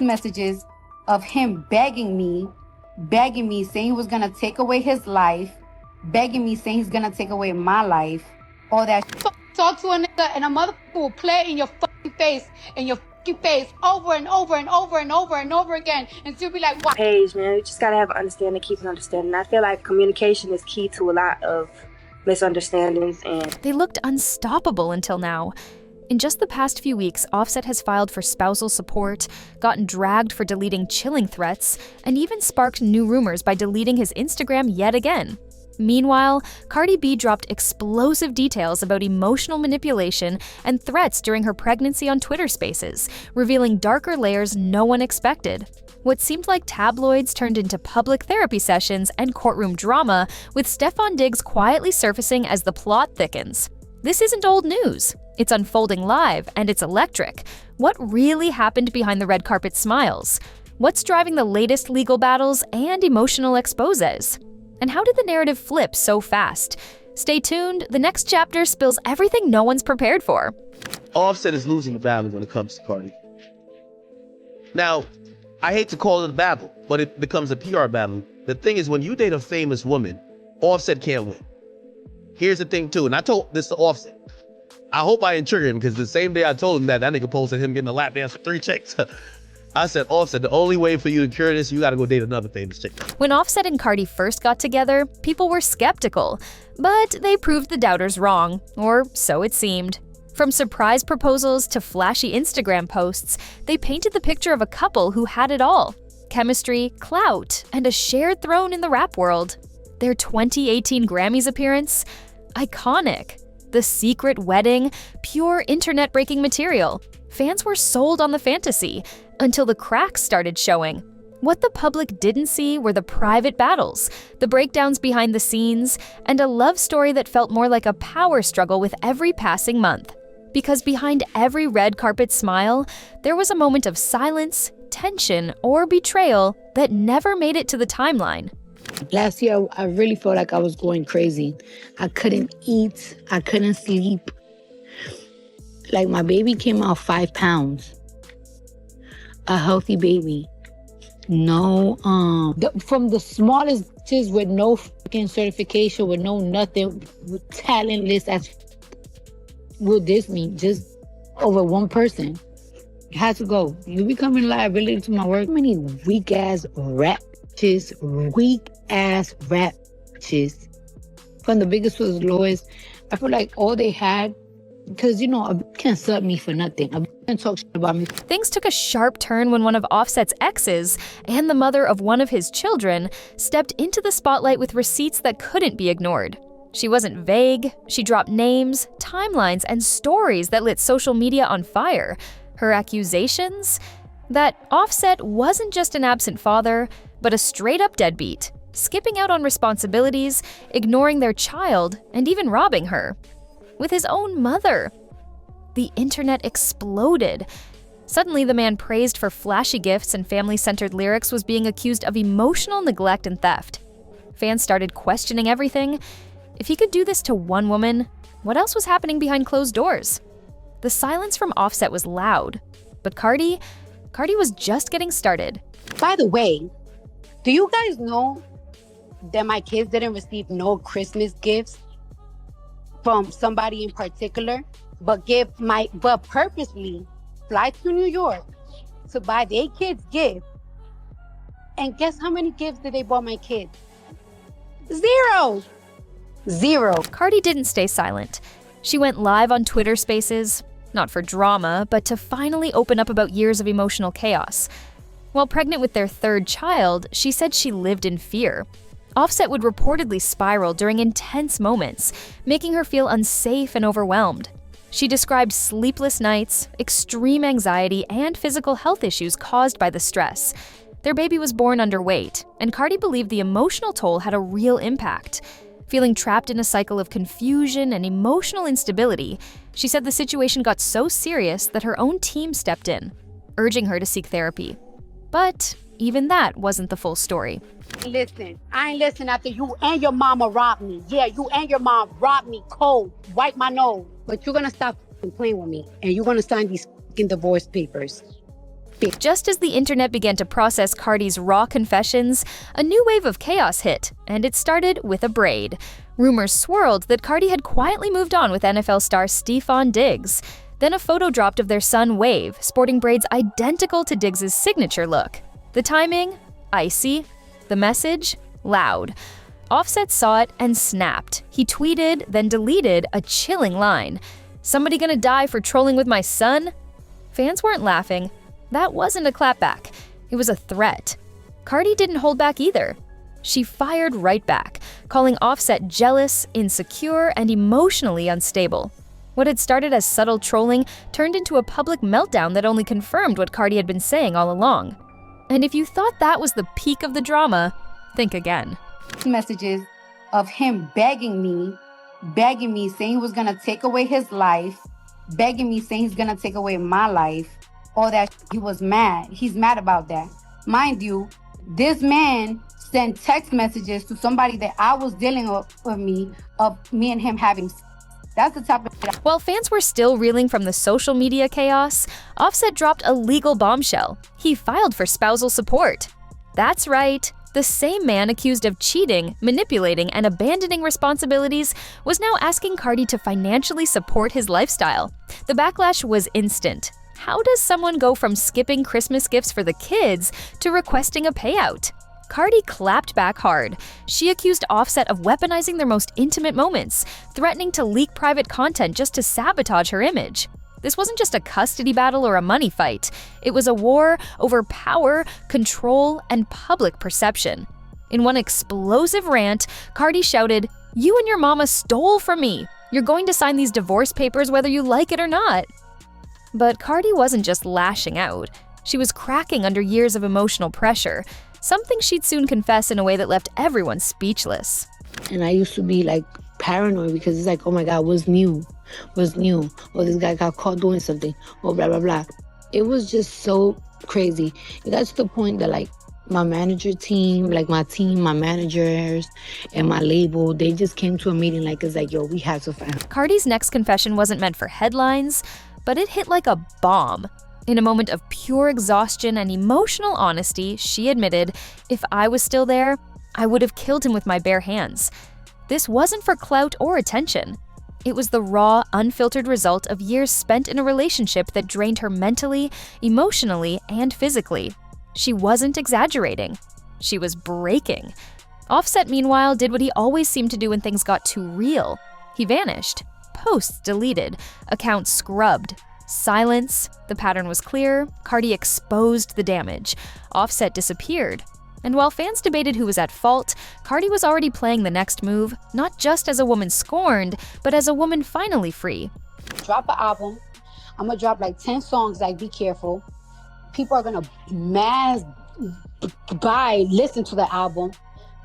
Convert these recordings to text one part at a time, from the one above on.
Messages of him begging me, saying he was gonna take away his life, begging me, saying he's gonna take away my life, all that. Talk to a nigga and a motherfucker will play in your fucking face, over and over and over and over and over again, and she'll be like, "What?" Page, man, you just gotta have an understanding, keep an understanding. I feel like communication is key to a lot of misunderstandings, and they looked unstoppable until now. In just the past few weeks, Offset has filed for spousal support, gotten dragged for deleting chilling threats, and even sparked new rumors by deleting his Instagram yet again. Meanwhile, Cardi B dropped explosive details about emotional manipulation and threats during her pregnancy on Twitter Spaces, revealing darker layers no one expected. What seemed like tabloids turned into public therapy sessions and courtroom drama, with Stefon Diggs quietly surfacing as the plot thickens. This isn't old news. It's unfolding live, and it's electric. What really happened behind the red carpet smiles? What's driving the latest legal battles and emotional exposés? And how did the narrative flip so fast? Stay tuned, the next chapter spills everything no one's prepared for. Offset is losing the battle when it comes to Cardi. Now, I hate to call it a battle, but it becomes a PR battle. The thing is, when you date a famous woman, Offset can't win. Here's the thing too, and I told this to Offset. I hope I didn't trigger him, because the same day I told him that nigga posted him getting a lap dance for 3 chicks. I said, Offset, the only way for you to cure this, you gotta go date another famous chick. When Offset and Cardi first got together, people were skeptical, but they proved the doubters wrong, or so it seemed. From surprise proposals to flashy Instagram posts, they painted the picture of a couple who had it all: chemistry, clout, and a shared throne in the rap world. Their 2018 Grammys appearance? Iconic. The secret wedding? Pure internet-breaking material. Fans were sold on the fantasy, until the cracks started showing. What the public didn't see were the private battles, the breakdowns behind the scenes, and a love story that felt more like a power struggle with every passing month. Because behind every red carpet smile, there was a moment of silence, tension, or betrayal that never made it to the timeline. Last year, I really felt like I was going crazy. I couldn't eat, I couldn't sleep. Like, my baby came out 5 pounds. A healthy baby. No, from the smallest kids with no fucking certification, with no nothing, with talentless as Will Disney, just over one person. It has to go. You becoming a liability to my work. How many weak-ass rap bitches, from the biggest to the lowest. I feel like all they had, because, you know, a can't sub me for nothing. A can't talk shit about me. Things took a sharp turn when one of Offset's exes, and the mother of one of his children, stepped into the spotlight with receipts that couldn't be ignored. She wasn't vague. She dropped names, timelines, and stories that lit social media on fire. Her accusations? That Offset wasn't just an absent father, but a straight-up deadbeat, skipping out on responsibilities, ignoring their child, and even robbing her. With his own mother. The internet exploded. Suddenly, the man praised for flashy gifts and family-centered lyrics was being accused of emotional neglect and theft. Fans started questioning everything. If he could do this to one woman, what else was happening behind closed doors? The silence from Offset was loud, but Cardi was just getting started. By the way, do you guys know that my kids didn't receive no Christmas gifts from somebody in particular, but purposely fly to New York to buy their kids gifts? And guess how many gifts did they buy my kids? Zero. Cardi didn't stay silent. She went live on Twitter Spaces, not for drama, but to finally open up about years of emotional chaos. While pregnant with their 3rd child, she said she lived in fear. Offset would reportedly spiral during intense moments, making her feel unsafe and overwhelmed. She described sleepless nights, extreme anxiety, and physical health issues caused by the stress. Their baby was born underweight, and Cardi believed the emotional toll had a real impact. Feeling trapped in a cycle of confusion and emotional instability, she said the situation got so serious that her own team stepped in, urging her to seek therapy. But even that wasn't the full story. Listen, I ain't listening after you and your mama robbed me. Yeah, you and your mom robbed me cold, wipe my nose. But you're gonna stop playing with me, and you're gonna sign these fucking divorce papers. Just as the internet began to process Cardi's raw confessions, a new wave of chaos hit, and it started with a braid. Rumors swirled that Cardi had quietly moved on with NFL star Stephon Diggs. Then a photo dropped of their son Wave, sporting braids identical to Diggs' signature look. The timing? Icy. The message? Loud. Offset saw it and snapped. He tweeted, then deleted a chilling line. "Somebody gonna die for trolling with my son?" Fans weren't laughing. That wasn't a clapback. It was a threat. Cardi didn't hold back either. She fired right back, calling Offset jealous, insecure, and emotionally unstable. What had started as subtle trolling turned into a public meltdown that only confirmed what Cardi had been saying all along. And if you thought that was the peak of the drama, think again. Messages of him begging me, saying he was gonna take away his life, begging me, saying he's gonna take away my life, all that. He was mad. He's mad about that. Mind you, this man sent text messages to somebody that I was dealing with me, of me and him having. That's the type of. While fans were still reeling from the social media chaos, Offset dropped a legal bombshell. He filed for spousal support. That's right. The same man accused of cheating, manipulating, and abandoning responsibilities was now asking Cardi to financially support his lifestyle. The backlash was instant. How does someone go from skipping Christmas gifts for the kids to requesting a payout? Cardi clapped back hard. She accused Offset of weaponizing their most intimate moments, threatening to leak private content just to sabotage her image. This wasn't just a custody battle or a money fight. It was a war over power, control, and public perception. In one explosive rant, Cardi shouted, "You and your mama stole from me. You're going to sign these divorce papers whether you like it or not." But Cardi wasn't just lashing out. She was cracking under years of emotional pressure, something she'd soon confess in a way that left everyone speechless. And I used to be like paranoid because it's like, oh my God, what's new? What's new? Oh, this guy got caught doing something. Oh, blah, blah, blah. It was just so crazy. It got to the point that like my manager team, like my team, my managers, and my label, they just came to a meeting like, it's like, yo, we have to find. Cardi's next confession wasn't meant for headlines, but it hit like a bomb. In a moment of pure exhaustion and emotional honesty, she admitted, "If I was still there, I would have killed him with my bare hands." This wasn't for clout or attention. It was the raw, unfiltered result of years spent in a relationship that drained her mentally, emotionally, and physically. She wasn't exaggerating. She was breaking. Offset, meanwhile, did what he always seemed to do when things got too real. He vanished. Posts deleted. Accounts scrubbed. Silence. The pattern was clear. Cardi exposed the damage. Offset disappeared. And while fans debated who was at fault, Cardi was already playing the next move, not just as a woman scorned, but as a woman finally free. Drop an album. I'm gonna drop like 10 songs, like be careful. People are gonna mass listen to the album.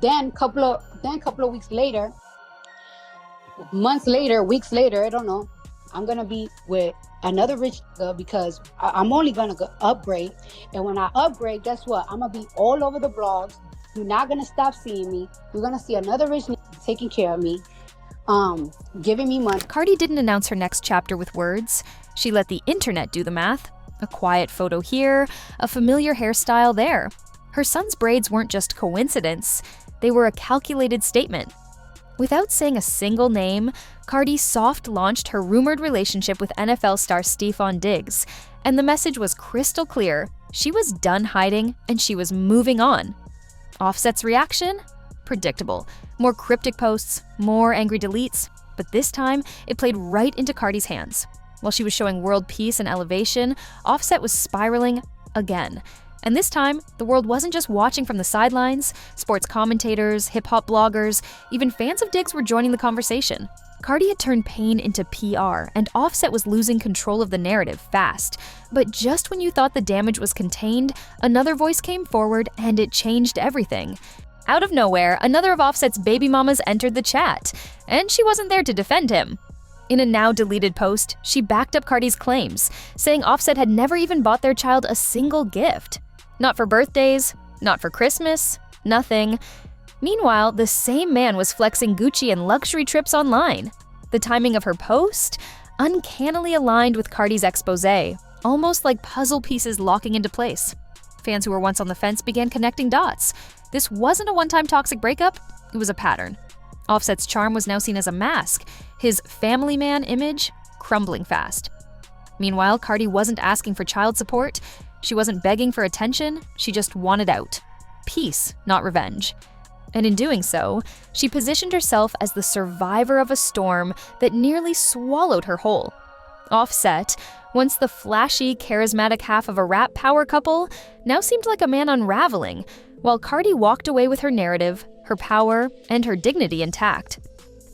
Then couple of weeks later, months later, weeks later, I don't know, I'm gonna be with another rich nigga because I'm only gonna upgrade. And when I upgrade, guess what? I'm gonna be all over the blogs. You're not gonna stop seeing me. You're gonna see another rich nigga taking care of me, giving me money. Cardi didn't announce her next chapter with words. She let the internet do the math. A quiet photo here, a familiar hairstyle there. Her son's braids weren't just coincidence. They were a calculated statement. Without saying a single name, Cardi soft-launched her rumored relationship with NFL star Stephon Diggs, and the message was crystal clear. She was done hiding, and she was moving on. Offset's reaction? Predictable. More cryptic posts, more angry deletes, but this time, it played right into Cardi's hands. While she was showing world peace and elevation, Offset was spiraling again. And this time, the world wasn't just watching from the sidelines. Sports commentators, hip-hop bloggers, even fans of Diggs were joining the conversation. Cardi had turned pain into PR, and Offset was losing control of the narrative fast. But just when you thought the damage was contained, another voice came forward, and it changed everything. Out of nowhere, another of Offset's baby mamas entered the chat, and she wasn't there to defend him. In a now-deleted post, she backed up Cardi's claims, saying Offset had never even bought their child a single gift. Not for birthdays, not for Christmas, nothing. Meanwhile, the same man was flexing Gucci and luxury trips online. The timing of her post? Uncannily aligned with Cardi's exposé. almost like puzzle pieces locking into place. Fans who were once on the fence began connecting dots. This wasn't a one-time toxic breakup, it was a pattern. Offset's charm was now seen as a mask, his family man image crumbling fast. Meanwhile, Cardi wasn't asking for child support, she wasn't begging for attention, she just wanted out. Peace, not revenge. And in doing so, she positioned herself as the survivor of a storm that nearly swallowed her whole. Offset, once the flashy, charismatic half of a rap power couple, now seemed like a man unraveling, while Cardi walked away with her narrative, her power, and her dignity intact.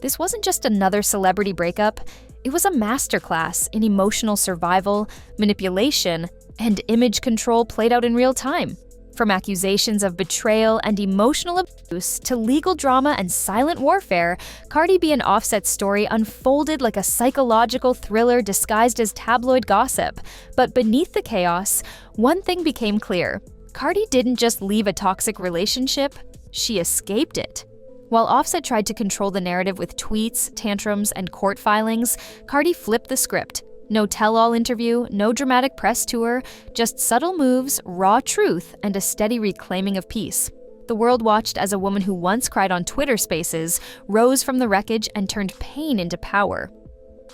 This wasn't just another celebrity breakup, it was a masterclass in emotional survival, manipulation, and image control played out in real time. From accusations of betrayal and emotional abuse to legal drama and silent warfare, Cardi B and Offset's story unfolded like a psychological thriller disguised as tabloid gossip. But beneath the chaos, one thing became clear. Cardi didn't just leave a toxic relationship, she escaped it. While Offset tried to control the narrative with tweets, tantrums, and court filings, Cardi flipped the script. No tell-all interview, no dramatic press tour, just subtle moves, raw truth, and a steady reclaiming of peace. The world watched as a woman who once cried on Twitter Spaces rose from the wreckage and turned pain into power.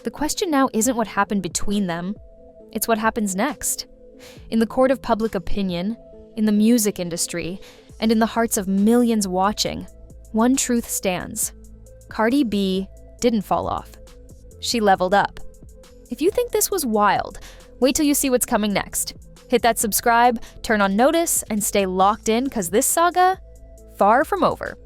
The question now isn't what happened between them, it's what happens next. In the court of public opinion, in the music industry, and in the hearts of millions watching, one truth stands. Cardi B didn't fall off. She leveled up. If you think this was wild, wait till you see what's coming next. Hit that subscribe, turn on notice, and stay locked in because this saga, far from over.